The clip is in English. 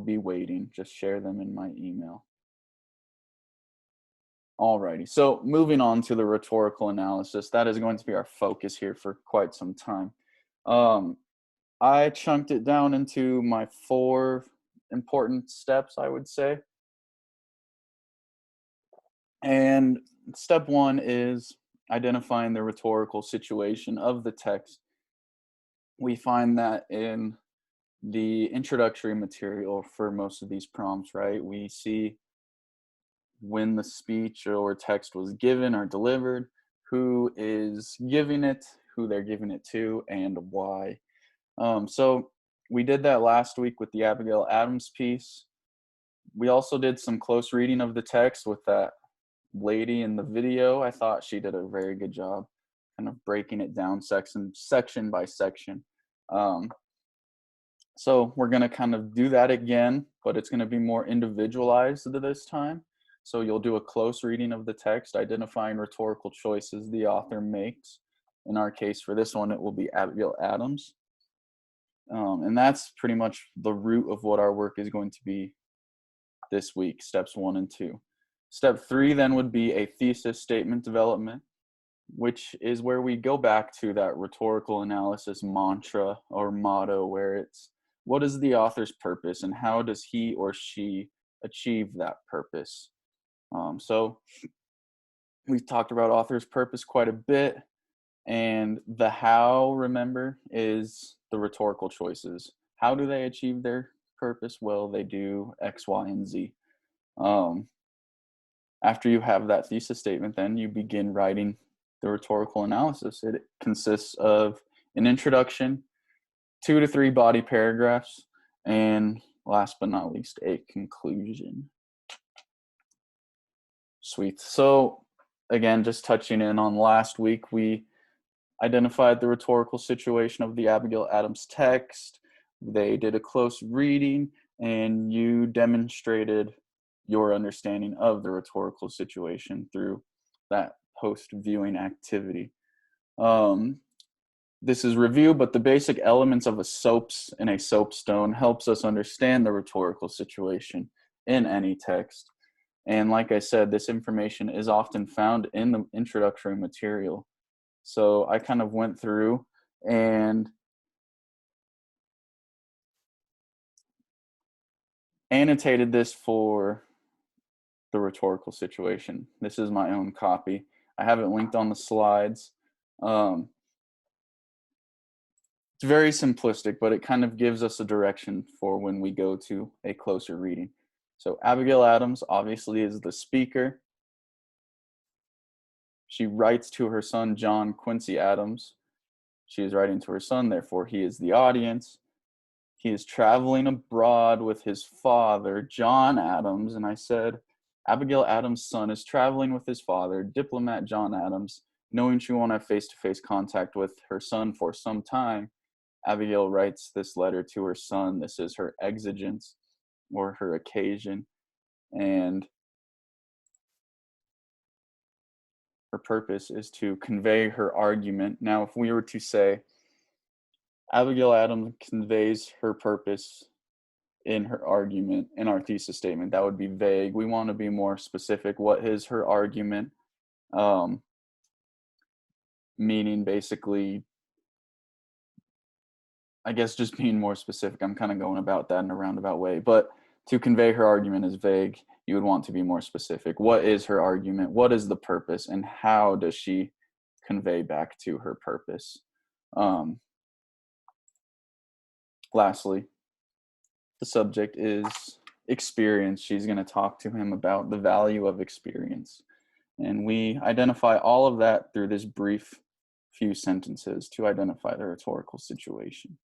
be waiting. Just share them in my email. Alrighty, so moving on to the rhetorical analysis, that is going to be our focus here for quite some time. Um, I chunked it down into my 4 important steps, I would say. And step 1 is identifying the rhetorical situation of the text. We find that in the introductory material for most of these prompts, right? We see when the speech or text was given or delivered, who is giving it, who they're giving it to, and why. So we did that last week with the Abigail Adams piece. We also did some close reading of the text with that lady in the video. I thought she did a very good job kind of breaking it down section by section. So we're going to kind of do that again, but it's going to be more individualized this time. So you'll do a close reading of the text, identifying rhetorical choices the author makes. In our case, for this one, it will be Abigail Adams. And that's pretty much the root of what our work is going to be this week, steps 1 and 2. Step 3 then would be a thesis statement development, which is where we go back to that rhetorical analysis mantra or motto, where it's what is the author's purpose and how does he or she achieve that purpose. So we've talked about author's purpose quite a bit, and the how, remember, is the rhetorical choices. How do they achieve their purpose? Well, they do X, Y, and Z. After you have that thesis statement, then you begin writing the rhetorical analysis. It consists of an introduction, 2 to 3 body paragraphs, and last but not least, a conclusion. Sweet. So again, just touching in on last week, we identified the rhetorical situation of the Abigail Adams text. They did a close reading, and you demonstrated your understanding of the rhetorical situation through that post-viewing activity. This is review, but the basic elements of a soapstone helps us understand the rhetorical situation in any text. And like I said, this information is often found in the introductory material. So I kind of went through and annotated this for the rhetorical situation. This is my own copy. I have it linked on the slides. It's very simplistic, but it kind of gives us a direction for when we go to a closer reading. So Abigail Adams obviously is the speaker. She writes to her son, John Quincy Adams. She is writing to her son, therefore he is the audience. He is traveling abroad with his father, John Adams, and I said, Abigail Adams' son is traveling with his father, diplomat John Adams. Knowing she won't have face-to-face contact with her son for some time, Abigail writes this letter to her son. This is her exigence or her occasion, and her purpose is to convey her argument. Now, if we were to say, Abigail Adams conveys her purpose in her argument in our thesis statement, that would be vague. We want to be more specific. What is her argument? Meaning basically, I guess just being more specific. I'm kind of going about that in a roundabout way, but to convey her argument is vague. You would want to be more specific. What is her argument? What is the purpose? And how does she convey back to her purpose? Lastly, the subject is experience. She's going to talk to him about the value of experience. And we identify all of that through this brief few sentences to identify the rhetorical situation.